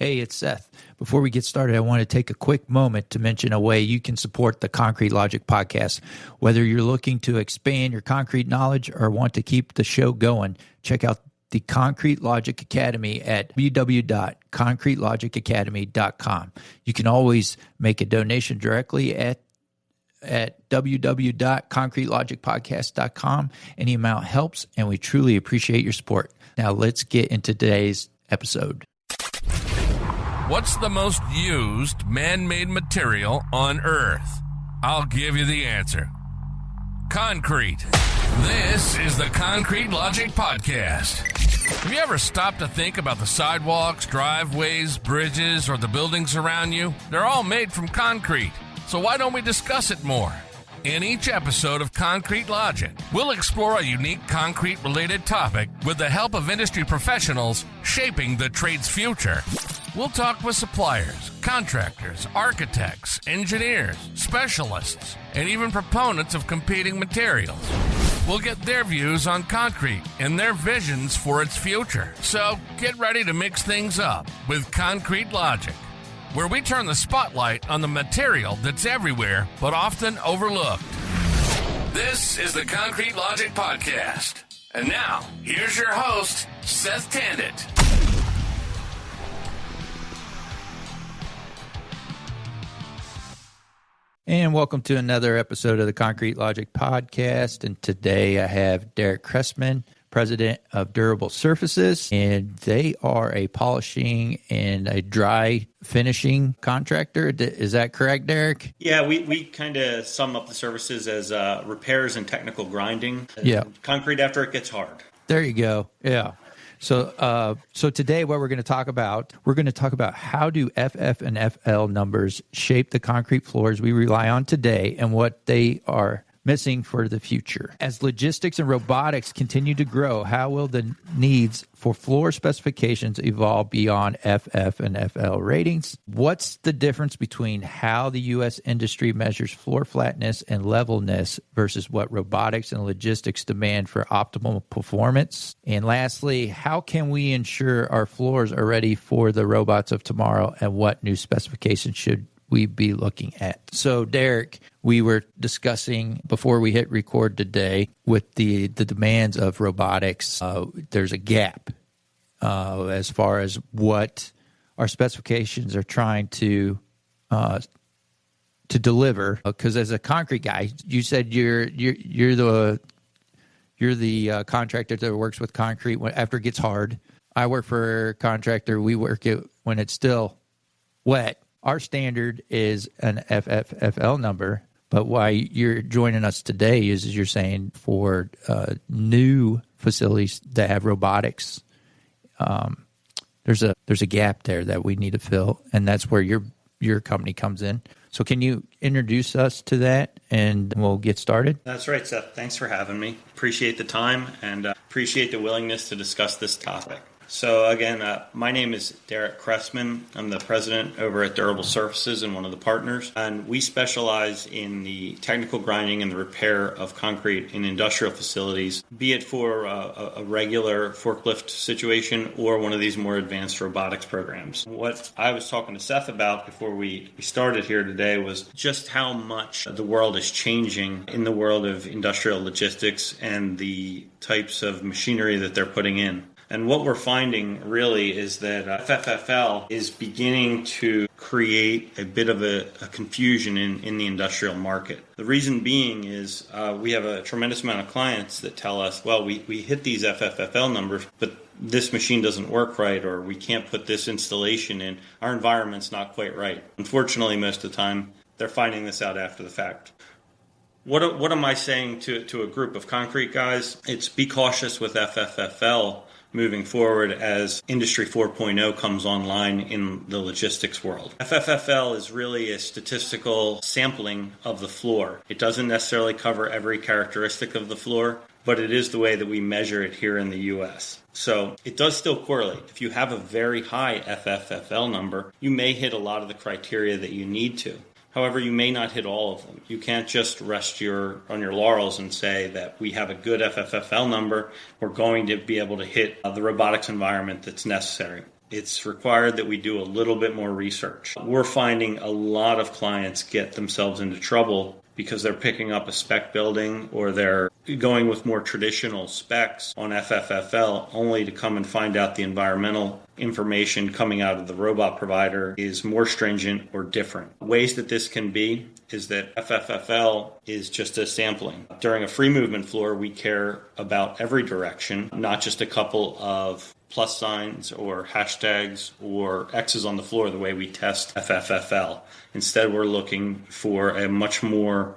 Hey, it's Seth. Before we get started, I want to take a quick moment to mention a way you can support the Concrete Logic podcast. Whether you're looking to expand your concrete knowledge or want to keep the show going, check out the Concrete Logic Academy at www.concretelogicacademy.com. You can always make a donation directly at www.concretelogicpodcast.com. Any amount helps, and we truly appreciate your support. Now let's get into today's episode. What's the most used man-made material on Earth? I'll give you the answer. Concrete. This is the Concrete Logic Podcast. Have you ever stopped to think about the sidewalks, driveways, bridges, or the buildings around you? They're all made from concrete. So why don't we discuss it more? In each episode of Concrete Logic, we'll explore a unique concrete-related topic with the help of industry professionals shaping the trade's future. We'll talk with suppliers, contractors, architects, engineers, specialists, and even proponents of competing materials. We'll get their views on concrete and their visions for its future. So get ready to mix things up with Concrete Logic, where we turn the spotlight on the material that's everywhere but often overlooked. This is the Concrete Logic Podcast. And now, here's your host, Seth Tandett. And welcome to another episode of the Concrete Logic Podcast. And today I have Derek Cressman, president of Durable Surfaces, and they are a polishing and a dry finishing contractor. Is that correct, Derek? Yeah, we kind of sum up the services as repairs and technical grinding. Yeah. Concrete after it gets hard. There you go. Yeah. So today what we're going to talk about how do FF and FL numbers shape the concrete floors we rely on today and what they are missing for the future. As logistics and robotics continue to grow, how will the needs for floor specifications evolve beyond FF and FL ratings? What's the difference between how the U.S. industry measures floor flatness and levelness versus what robotics and logistics demand for optimal performance? And lastly, how can we ensure our floors are ready for the robots of tomorrow, and what new specifications should we be looking at? So, Derek, we were discussing before we hit record today with the demands of robotics. There's a gap as far as what our specifications are trying to deliver. Because as a concrete guy, you said you're the contractor that works with concrete after it gets hard. I work for a contractor. We work it when it's still wet. Our standard is an FFFL number, but why you're joining us today is you're saying for new facilities that have robotics, there's a gap there that we need to fill, and that's where your company comes in. So can you introduce us to that, and we'll get started? That's right, Seth. Thanks for having me. Appreciate the time and appreciate the willingness to discuss this topic. So again, my name is Derek Cressman. I'm the president over at Durable Surfaces and one of the partners. And we specialize in the technical grinding and the repair of concrete in industrial facilities, be it for a regular forklift situation or one of these more advanced robotics programs. What I was talking to Seth about before we started here today was just how much the world is changing in the world of industrial logistics and the types of machinery that they're putting in. And what we're finding really is that FFFL is beginning to create a bit of a confusion in the industrial market. The reason being is we have a tremendous amount of clients that tell us, well, we hit these FFFL numbers, but this machine doesn't work right, or we can't put this installation in. Our environment's not quite right. Unfortunately, most of the time, they're finding this out after the fact. What am I saying to a group of concrete guys? It's be cautious with FFFL moving forward as Industry 4.0 comes online in the logistics world. FFFL is really a statistical sampling of the floor. It doesn't necessarily cover every characteristic of the floor, but it is the way that we measure it here in the U.S. So it does still correlate. If you have a very high FFFL number, you may hit a lot of the criteria that you need to. However, you may not hit all of them. You can't just rest on your laurels and say that we have a good FFFL number, we're going to be able to hit the robotics environment that's necessary. it's required that we do a little bit more research. We're finding a lot of clients get themselves into trouble because they're picking up a spec building or they're going with more traditional specs on FFFL only to come and find out the environmental information coming out of the robot provider is more stringent or different. Ways that this can be is that FFFL is just a sampling. During a free movement floor, we care about every direction, not just a couple of plus signs or hashtags or X's on the floor the way we test FFFL. Instead, we're looking for a much more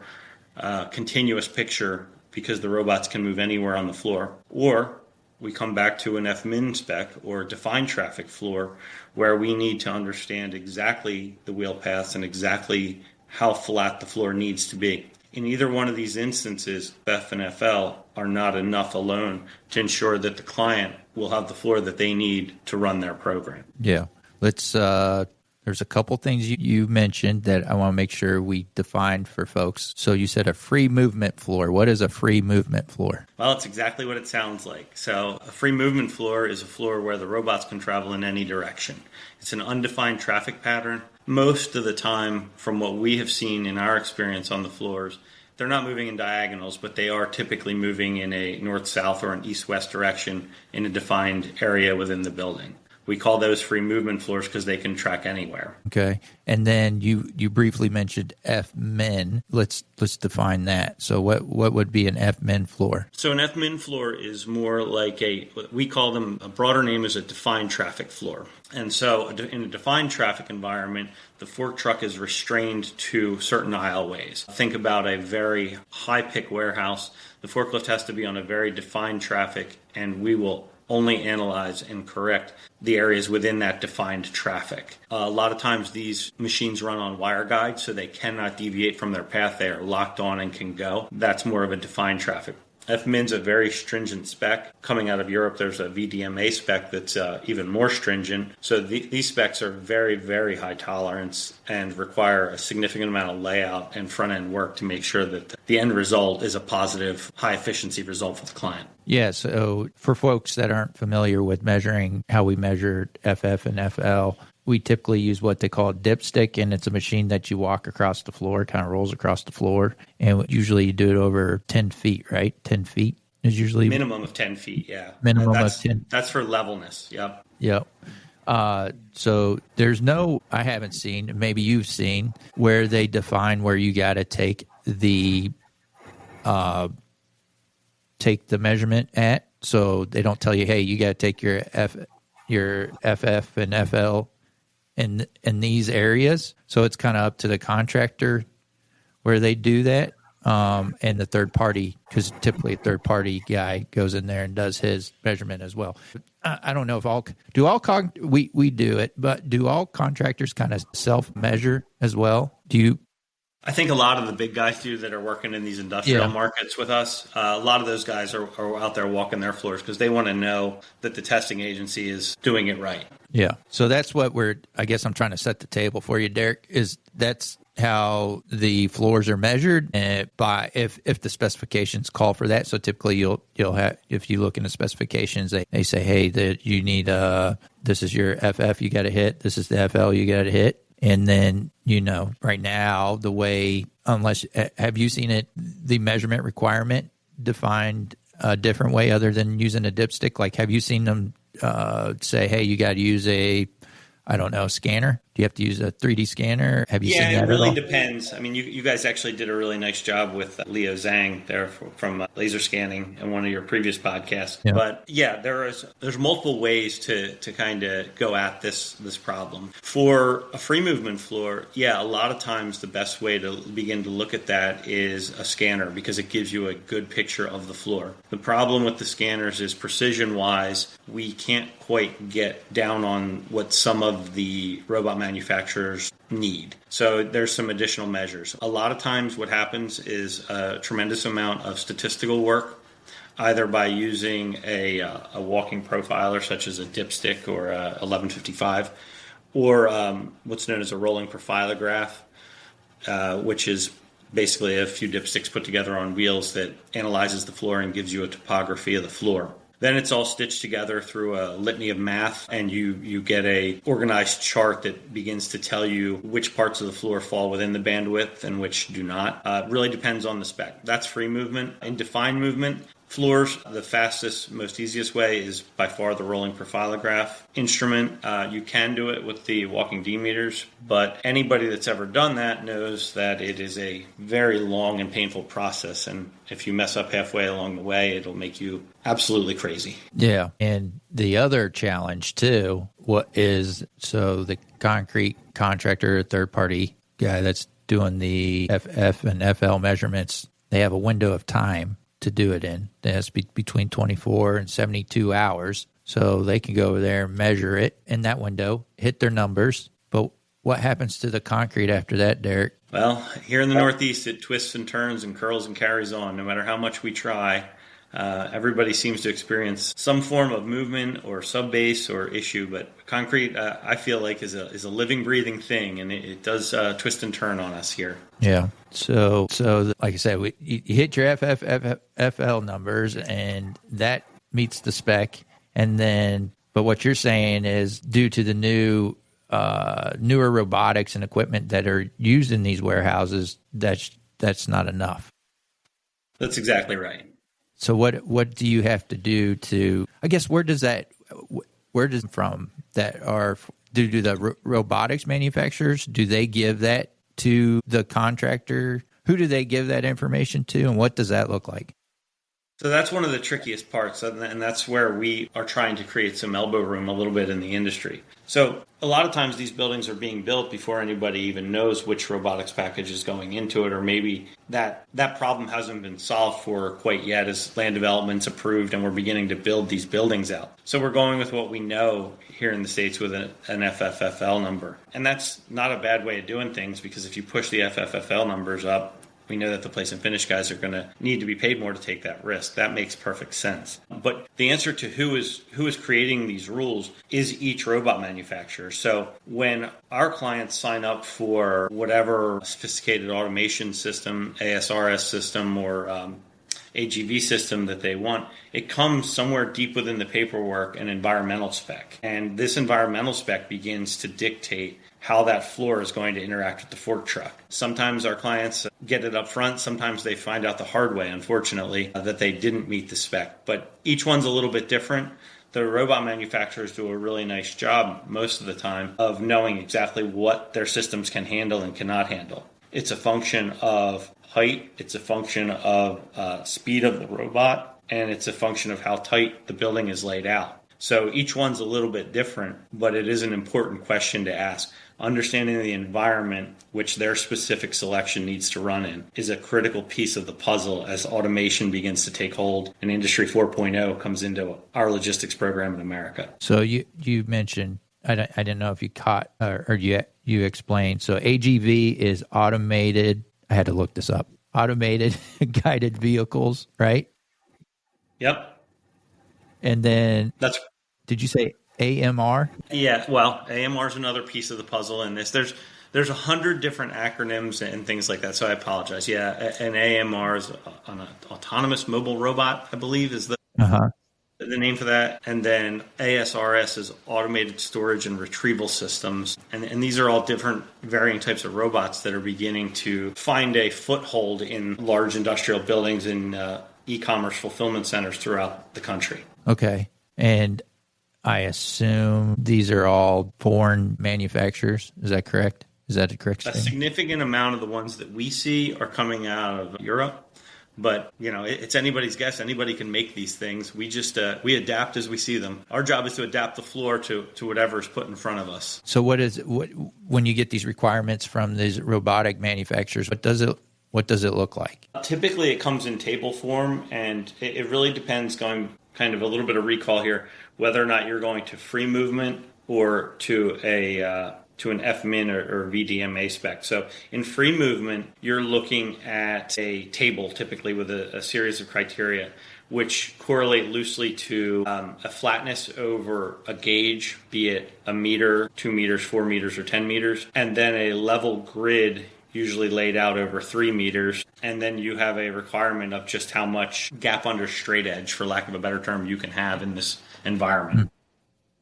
continuous picture because the robots can move anywhere on the floor. Or we come back to an FMIN spec or defined traffic floor where we need to understand exactly the wheel paths and exactly how flat the floor needs to be. In either one of these instances, F and FL are not enough alone to ensure that the client will have the floor that they need to run their program. Yeah. There's a couple things you mentioned that I want to make sure we define for folks. So you said a free movement floor. What is a free movement floor? Well, it's exactly what it sounds like. So a free movement floor is a floor where the robots can travel in any direction. It's an undefined traffic pattern. Most of the time, from what we have seen in our experience on the floors, they're not moving in diagonals, but they are typically moving in a north-south or an east-west direction in a defined area within the building. We call those free movement floors because they can track anywhere. Okay. And then you briefly mentioned FMIN. Let's define that. So what would be an FMIN floor? So an FMIN floor is more like we call them, a broader name is a defined traffic floor. And so in a defined traffic environment, the fork truck is restrained to certain aisleways. Think about a very high-pick warehouse. The forklift has to be on a very defined traffic, and we will only analyze and correct the areas within that defined traffic. A lot of times these machines run on wire guides, so they cannot deviate from their path. They are locked on and can go. That's more of a defined traffic. FMIN's a very stringent spec. Coming out of Europe, there's a VDMA spec that's even more stringent. So these specs are very, very high tolerance and require a significant amount of layout and front-end work to make sure that the end result is a positive, high-efficiency result for the client. Yeah, so for folks that aren't familiar with measuring how we measure FF and FL, we typically use what they call a dipstick, and it's a machine that you walk across the floor, kind of rolls across the floor, and usually you do it over 10 feet, right? 10 feet is usually... Minimum of 10 feet, yeah. Minimum of 10. That's for levelness, yep. Yep. So there's I haven't seen, maybe you've seen, where they define where you got to take the measurement at. So they don't tell you, hey, you got to take your FF and FL in these areas. So it's kind of up to the contractor where they do that. And the third party, because typically a third party guy goes in there and does his measurement as well. I don't know if we do it, but do all contractors kind of self-measure as well? I think a lot of the big guys do that are working in these industrial markets with us. A lot of those guys are out there walking their floors because they want to know that the testing agency is doing it right. Yeah. So that's what I guess I'm trying to set the table for you, Derek, that's how the floors are measured by if the specifications call for that. So typically you'll have, if you look in the specifications, they say, hey, that you need this is your FF you got to hit, this is the FL you got to hit. And then, right now, have you seen the measurement requirement defined a different way other than using a dipstick? Like, have you seen them say, hey, you got to use a scanner? Do you have to use a 3D scanner? Have you seen that at all? Yeah, it really depends. I mean, you guys actually did a really nice job with Leo Zhang there from laser scanning in one of your previous podcasts. Yeah. But yeah, there's multiple ways to kind of go at this problem. For a free movement floor, a lot of times the best way to begin to look at that is a scanner because it gives you a good picture of the floor. The problem with the scanners is precision-wise, we can't quite get down on what some of the robot manufacturers need. So there's some additional measures. A lot of times what happens is a tremendous amount of statistical work, either by using a walking profiler such as a dipstick or a 1155, or what's known as a rolling profilograph, which is basically a few dipsticks put together on wheels that analyzes the floor and gives you a topography of the floor. Then it's all stitched together through a litany of math, and you get a organized chart that begins to tell you which parts of the floor fall within the bandwidth and which do not. Really depends on the spec. That's free movement. In defined movement, floors, the fastest, most easiest way is by far the rolling profilograph instrument. You can do it with the walking D meters, but anybody that's ever done that knows that it is a very long and painful process. And if you mess up halfway along the way, it'll make you absolutely crazy. Yeah. And the other challenge too, so the concrete contractor, third party guy that's doing the FF and FL measurements, they have a window of time to do it in. It has to be between 24 and 72 hours. So they can go over there and measure it in that window, hit their numbers. But what happens to the concrete after that, Derek? Well, here in the Northeast, it twists and turns and curls and carries on. No matter how much we try, everybody seems to experience some form of movement or subbase or issue. But concrete, I feel like, is a living, breathing thing, and it does twist and turn on us here. Yeah. So like I said, you hit your FL numbers, and that meets the spec. And then, but what you're saying is, due to the newer robotics and equipment that are used in these warehouses, that's not enough. That's exactly right. So what do you have to do to? I guess where does from that are do the robotics manufacturers? Do they give that to the contractor? Who do they give that information to, and what does that look like? So that's one of the trickiest parts, and that's where we are trying to create some elbow room a little bit in the industry. So a lot of times these buildings are being built before anybody even knows which robotics package is going into it, or maybe that problem hasn't been solved for quite yet as land development's approved and we're beginning to build these buildings out. So we're going with what we know here in the States with an FFFL number. And that's not a bad way of doing things, because if you push the FFFL numbers up, we know that the place and finish guys are going to need to be paid more to take that risk. That makes perfect sense. But the answer to who is creating these rules is each robot manufacturer. So when our clients sign up for whatever sophisticated automation system, ASRS system, or AGV system that they want, it comes somewhere deep within the paperwork, an environmental spec. And this environmental spec begins to dictate how that floor is going to interact with the fork truck. Sometimes our clients get it up front. Sometimes they find out the hard way, unfortunately, that they didn't meet the spec. But each one's a little bit different. The robot manufacturers do a really nice job most of the time of knowing exactly what their systems can handle and cannot handle. It's a function of height. It's a function of speed of the robot. And it's a function of how tight the building is laid out. So each one's a little bit different, but it is an important question to ask. Understanding the environment which their specific selection needs to run in is a critical piece of the puzzle as automation begins to take hold and Industry 4.0 comes into our logistics program in America. So you mentioned, I didn't know if you caught or you explained. So AGV is automated. I had to look this up. Automated guided vehicles, right? Yep. And then did you say AMR? Yeah, well, AMR is another piece of the puzzle in this. There's 100 different acronyms and things like that, so I apologize. Yeah, an AMR is an autonomous mobile robot, I believe, is the name for that. And then ASRS is automated storage and retrieval systems. And these are all different varying types of robots that are beginning to find a foothold in large industrial buildings and e-commerce fulfillment centers throughout the country. Okay. And I assume these are all foreign manufacturers. Is that correct? Is that a correct statement? A significant amount of the ones that we see are coming out of Europe. But, it's anybody's guess. Anybody can make these things. We just we adapt as we see them. Our job is to adapt the floor to whatever is put in front of us. So when you get these requirements from these robotic manufacturers, what does it look like? Typically, it comes in table form, and it really depends, going kind of a little bit of recall here, whether or not you're going to free movement or to an FMIN or VDMA spec. So in free movement, you're looking at a table typically with a series of criteria which correlate loosely to a flatness over a gauge, be it a meter, 2 meters, 4 meters, or 10 meters, and then a level grid usually laid out over 3 meters. And then you have a requirement of just how much gap under straight edge, for lack of a better term, you can have in this environment.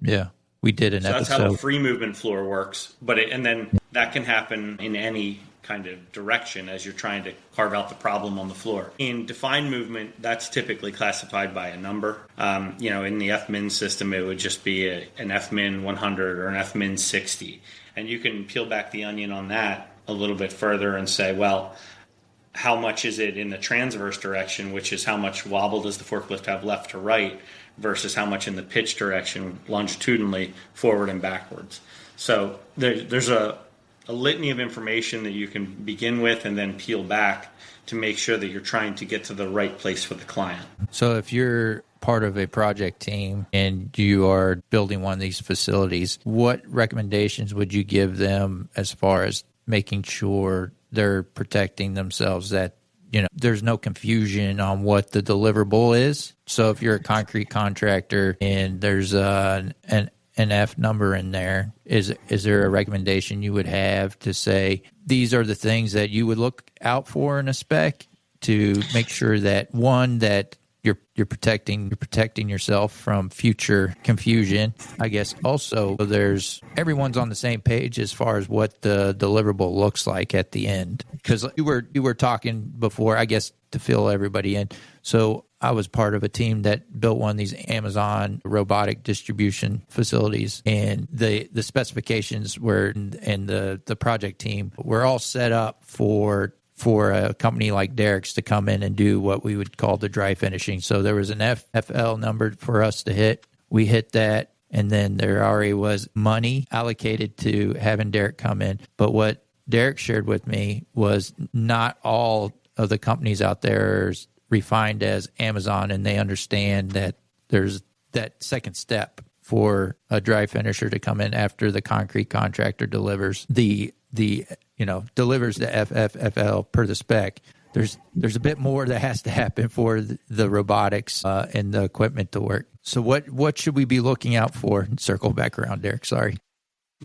Yeah, we did an So episode. that's how the free movement floor works. And then that can happen in any kind of direction as you're trying to carve out the problem on the floor. In defined movement, that's typically classified by a number. In the FMIN system, it would just be an FMIN 100 or an FMIN 60. And you can peel back the onion on that a little bit further and say, well, how much is it in the transverse direction, which is how much wobble does the forklift have left to right, versus how much in the pitch direction, longitudinally, forward and backwards. So there's a litany of information that you can begin with and then peel back to make sure that you're trying to get to the right place for the client. So if you're part of a project team and you are building one of these facilities, what recommendations would you give them as far as making sure they're protecting themselves, that there's no confusion on what the deliverable is? So if you're a concrete contractor and there's an F number in there, is there a recommendation you would have to say these are the things that you would look out for in a spec to make sure that, one, that you're protecting yourself from future confusion? I guess also everyone's on the same page as far as what the deliverable looks like at the end. Because you were talking before, I guess, to fill everybody in. So I was part of a team that built one of these Amazon robotic distribution facilities, and the specifications were, and the project team were all set up for a company like Derek's to come in and do what we would call the dry finishing. So there was an FFL number for us to hit. We hit that, and then there already was money allocated to having Derek come in. But what Derek shared with me was not all of the companies out there are refined as Amazon, and they understand that there's that second step for a dry finisher to come in after the concrete contractor delivers delivers the FFFL per the spec. There's a bit more that has to happen for the robotics and the equipment to work. So what should we be looking out for? Circle back around, Derek. Sorry.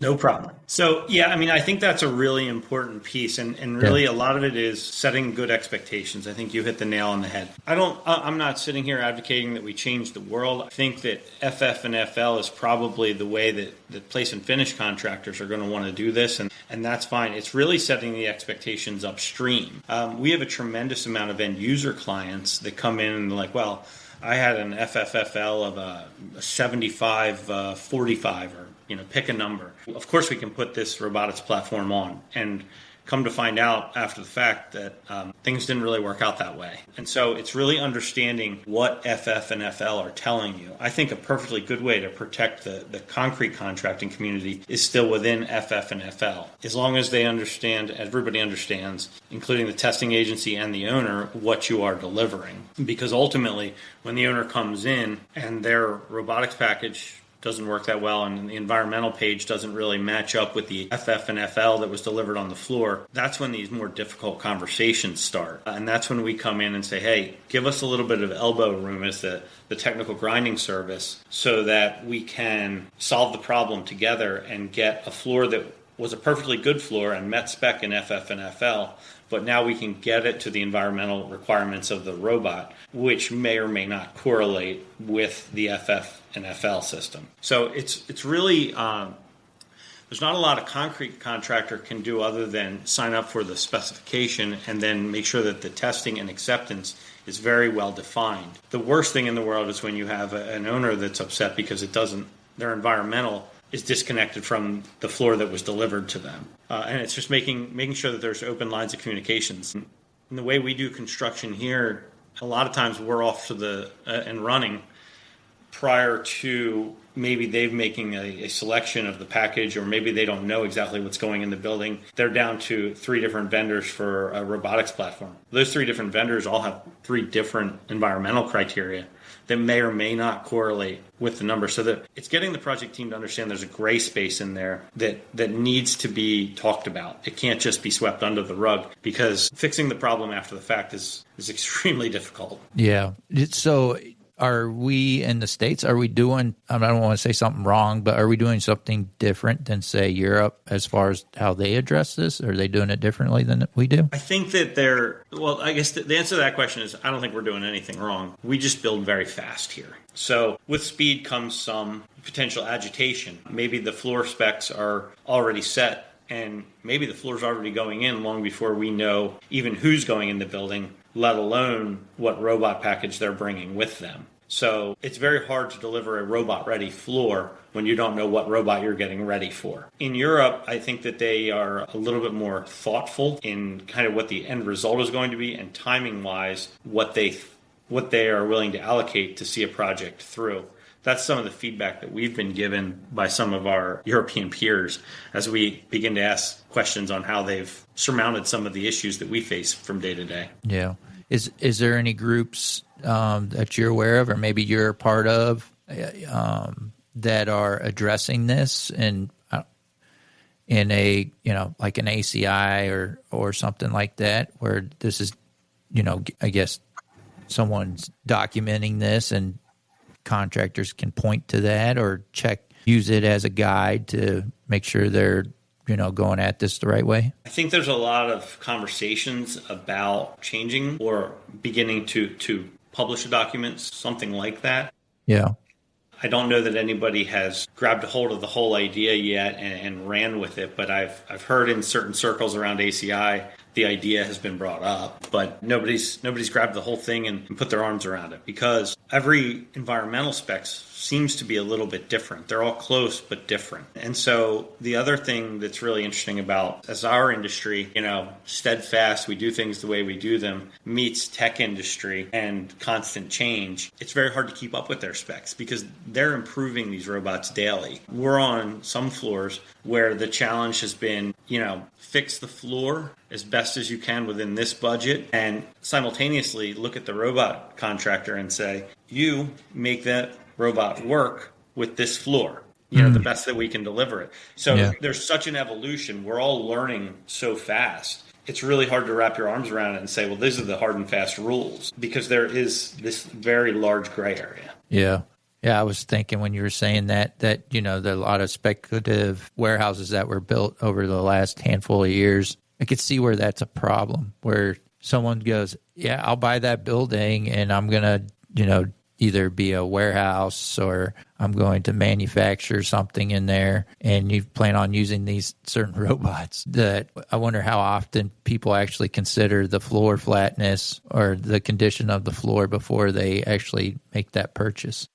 No problem. So, I think that's a really important piece. And really a lot of it is setting good expectations. I think you hit the nail on the head. I'm not sitting here advocating that we change the world. I think that FF and FL is probably the way that place and finish contractors are going to want to do this. And that's fine. It's really setting the expectations upstream. We have a tremendous amount of end user clients that come in and they're like, well, I had an FFFL of a 75, 45, or pick a number. Of course, we can put this robotics platform on, and come to find out after the fact that things didn't really work out that way. And so it's really understanding what FF and FL are telling you. I think a perfectly good way to protect the concrete contracting community is still within FF and FL. As long as they understand, everybody understands, including the testing agency and the owner, what you are delivering. Because ultimately, when the owner comes in and their robotics package doesn't work that well, and the environmental page doesn't really match up with the FF and FL that was delivered on the floor, that's when these more difficult conversations start. And that's when we come in and say, hey, give us a little bit of elbow room as the technical grinding service so that we can solve the problem together and get a floor that was a perfectly good floor and met spec in FF and FL, but now we can get it to the environmental requirements of the robot, which may or may not correlate with the FF and FL system. So it's really, there's not a lot a concrete contractor can do other than sign up for the specification and then make sure that the testing and acceptance is very well defined. The worst thing in the world is when you have an owner that's upset because their environmental is disconnected from the floor that was delivered to them. And it's just making sure that there's open lines of communications. And the way we do construction here, a lot of times we're off to and running prior to maybe they've making a selection of the package, or maybe they don't know exactly what's going in the building. They're down to 3 different vendors for a robotics platform. Those 3 different vendors all have 3 different environmental criteria that may or may not correlate with the number. So that it's getting the project team to understand there's a gray space in there that needs to be talked about. It can't just be swept under the rug, because fixing the problem after the fact is extremely difficult. Yeah. So are we in the States, are we doing, I don't want to say something wrong, but are we doing something different than, say, Europe as far as how they address this? Are they doing it differently than we do? I think that I guess the answer to that question is I don't think we're doing anything wrong. We just build very fast here. So with speed comes some potential agitation. Maybe the floor specs are already set, and maybe the floor's already going in long before we know even who's going in the building, let alone what robot package they're bringing with them. So it's very hard to deliver a robot-ready floor when you don't know what robot you're getting ready for. In Europe, I think that they are a little bit more thoughtful in kind of what the end result is going to be, and timing-wise, what they are willing to allocate to see a project through. That's some of the feedback that we've been given by some of our European peers as we begin to ask questions on how they've surmounted some of the issues that we face from day to day. Yeah. Is there any groups that you're aware of, or maybe you're a part of, that are addressing this in a, like an ACI or something like that, where this is, I guess someone's documenting this and contractors can point to that or use it as a guide to make sure they're, going at this the right way? I think there's a lot of conversations about changing or beginning to publish a document, something like that. Yeah. I don't know that anybody has grabbed a hold of the whole idea yet and ran with it, but I've heard in certain circles around ACI the idea has been brought up, but nobody's grabbed the whole thing and put their arms around it, because every environmental specs seems to be a little bit different. They're all close but different. And so the other thing that's really interesting about as our industry, steadfast, we do things the way we do them, meets tech industry and constant change, it's very hard to keep up with their specs because they're improving these robots daily. We're on some floors where the challenge has been, fix the floor as best as you can within this budget, and simultaneously look at the robot contractor and say, you make that robot work with this floor, the best that we can deliver it. So There's such an evolution. We're all learning so fast. It's really hard to wrap your arms around it and say, well, these are the hard and fast rules, because there is this very large gray area. Yeah. Yeah, I was thinking when you were saying that there are a lot of speculative warehouses that were built over the last handful of years. I could see where that's a problem, where someone goes, yeah, I'll buy that building and I'm going to, either be a warehouse or I'm going to manufacture something in there, and you plan on using these certain robots. That I wonder how often people actually consider the floor flatness or the condition of the floor before they actually make that purchase.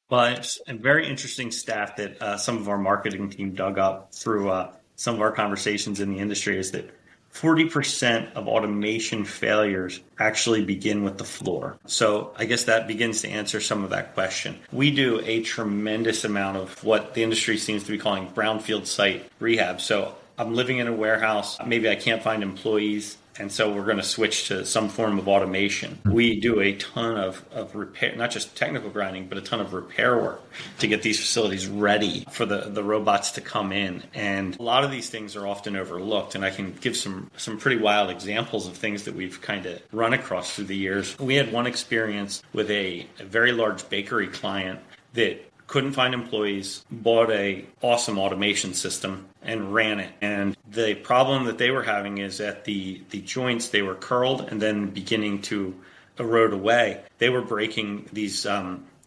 Well, it's a very interesting stat that some of our marketing team dug up through some of our conversations in the industry is that 40% of automation failures actually begin with the floor. So I guess that begins to answer some of that question. We do a tremendous amount of what the industry seems to be calling brownfield site rehab. So I'm living in a warehouse, maybe I can't find employees, and so we're going to switch to some form of automation. We do a ton of repair, not just technical grinding, but a ton of repair work to get these facilities ready for the robots to come in. And a lot of these things are often overlooked. And I can give some pretty wild examples of things that we've kind of run across through the years. We had one experience with a very large bakery client that couldn't find employees, bought a awesome automation system and ran it. And the problem that they were having is at the joints, they were curled and then beginning to erode away. They were breaking these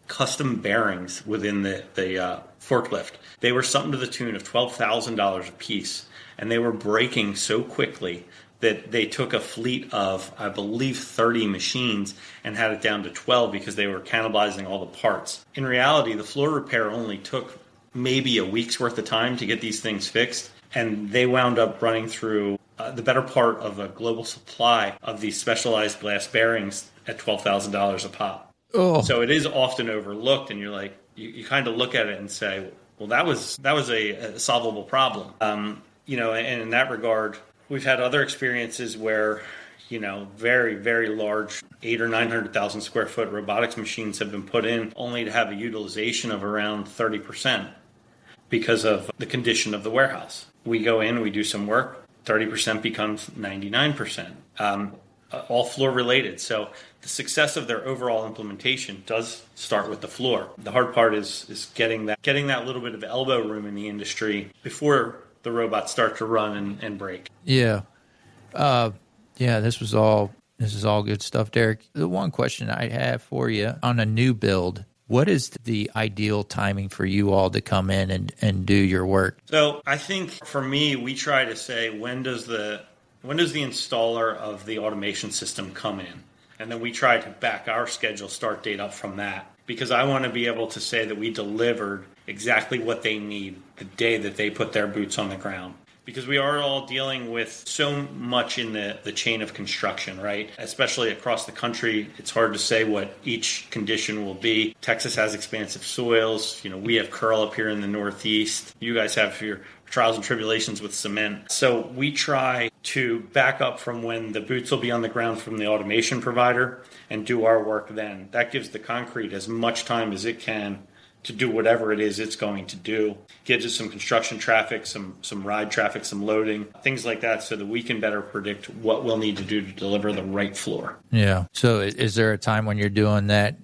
custom bearings within the forklift. They were something to the tune of $12,000 a piece. And they were breaking so quickly that they took a fleet of, I believe, 30 machines and had it down to 12 because they were cannibalizing all the parts. In reality, the floor repair only took maybe a week's worth of time to get these things fixed, and they wound up running through the better part of a global supply of these specialized glass bearings at $12,000 a pop. Oh. So it is often overlooked, and you're like, you kind of look at it and say, well, that was a solvable problem. And in that regard, we've had other experiences where, very, very large 800,000 or 900,000 square foot robotics machines have been put in only to have a utilization of around 30% because of the condition of the warehouse. We go in, we do some work, 30% becomes 99%. all floor related. So the success of their overall implementation does start with the floor. The hard part is getting that little bit of elbow room in the industry before the robots start to run and break. Yeah. This is all good stuff, Derek. The one question I have for you on a new build, what is the ideal timing for you all to come in and do your work? So I think for me, we try to say, when does the installer of the automation system come in? And then we try to back our schedule start date up from that, because I want to be able to say that we delivered exactly what they need the day that they put their boots on the ground. Because we are all dealing with so much in the chain of construction, right? Especially across the country, it's hard to say what each condition will be. Texas has expansive soils. We have curl up here in the Northeast. You guys have your trials and tribulations with cement. So we try to back up from when the boots will be on the ground from the automation provider and do our work then. That gives the concrete as much time as it can to do whatever it is it's going to do. Gives us some construction traffic, some ride traffic, some loading, things like that, so that we can better predict what we'll need to do to deliver the right floor. Yeah. So is there a time when you're doing that,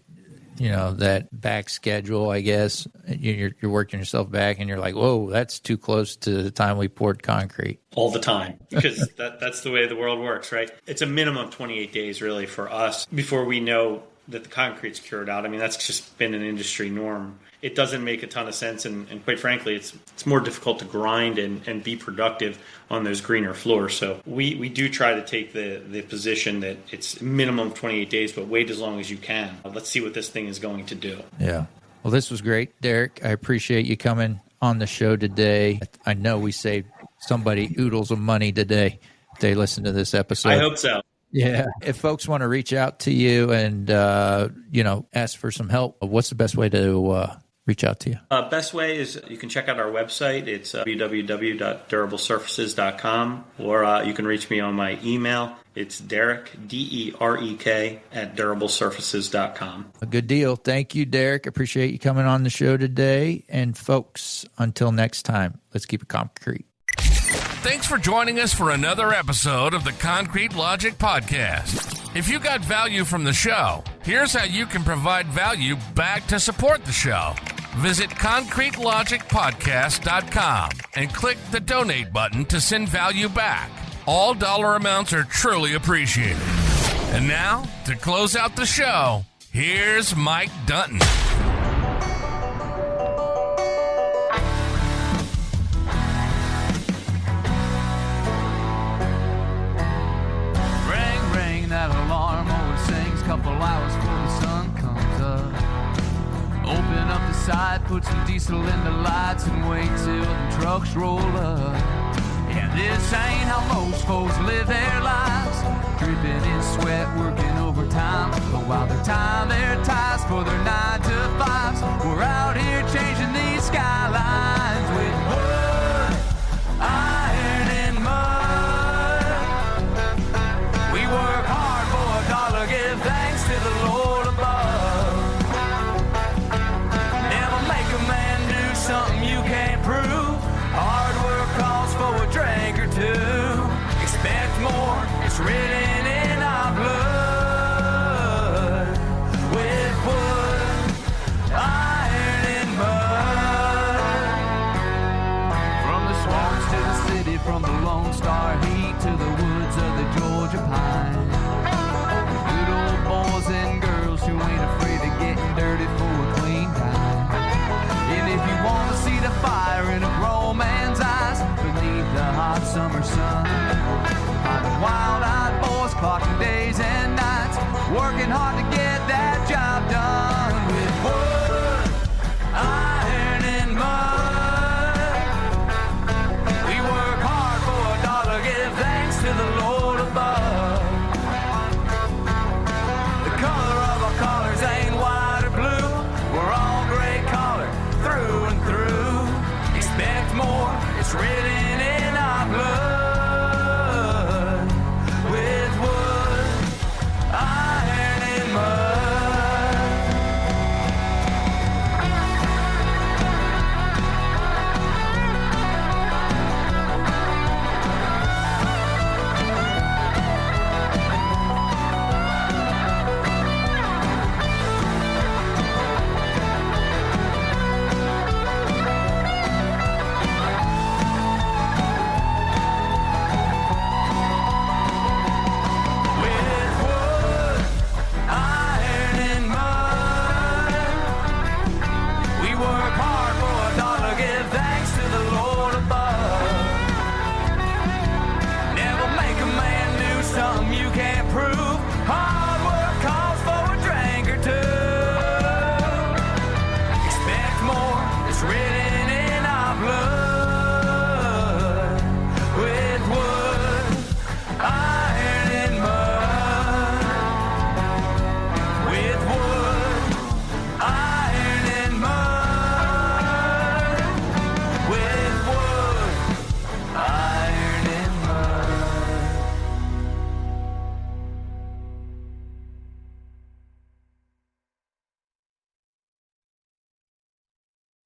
that back schedule, I guess? You're working yourself back and you're like, whoa, that's too close to the time we poured concrete. All the time, because that's the way the world works, right? It's a minimum of 28 days, really, for us before we know that the concrete's cured out. I mean, that's just been an industry norm. It doesn't make a ton of sense, and quite frankly, it's more difficult to grind and be productive on those greener floors. So we do try to take the position that it's minimum 28 days, but wait as long as you can. Let's see what this thing is going to do. Yeah. Well, this was great, Derek. I appreciate you coming on the show today. I know we saved somebody oodles of money today if they listen to this episode. I hope so. Yeah. If folks want to reach out to you and, ask for some help, what's the best way to reach out to you? Best way is you can check out our website. It's www.durablesurfaces.com, or you can reach me on my email. It's Derek, DEREK, @durablesurfaces.com. A good deal. Thank you, Derek. Appreciate you coming on the show today. And folks, until next time, let's keep it concrete. Thanks for joining us for another episode of the Concrete Logic Podcast. If you got value from the show, here's how you can provide value back to support the show. Visit concretelogicpodcast.com and click the donate button to send value back. All dollar amounts are truly appreciated. And now, to close out the show, here's Mike Dunton. That alarm always sings couple hours before the sun comes up. Open up the side, put some diesel in the lights and wait till the trucks roll up. Yeah, this ain't how most folks live their lives, dripping in sweat, working overtime. But while they're tying their ties for their 9 to 5s, we're out here changing these skylines with wood, iron, and mud. We work hard for a dollar, give thanks to the Lord above. Never make a man do something you can't prove. Hard work calls for a drink or two. Expect more, it's written in our blood. With wood, iron, and mud. From the swamps to the city, from the Lone Star heat to the woods of the Georgia pine. Good old boys and girls who ain't afraid of getting dirty for a clean time. And if you want to see the fire in a grown man's eyes beneath the hot summer sun, find the wild-eyed boys clocking days and nights, working hard to get that job done.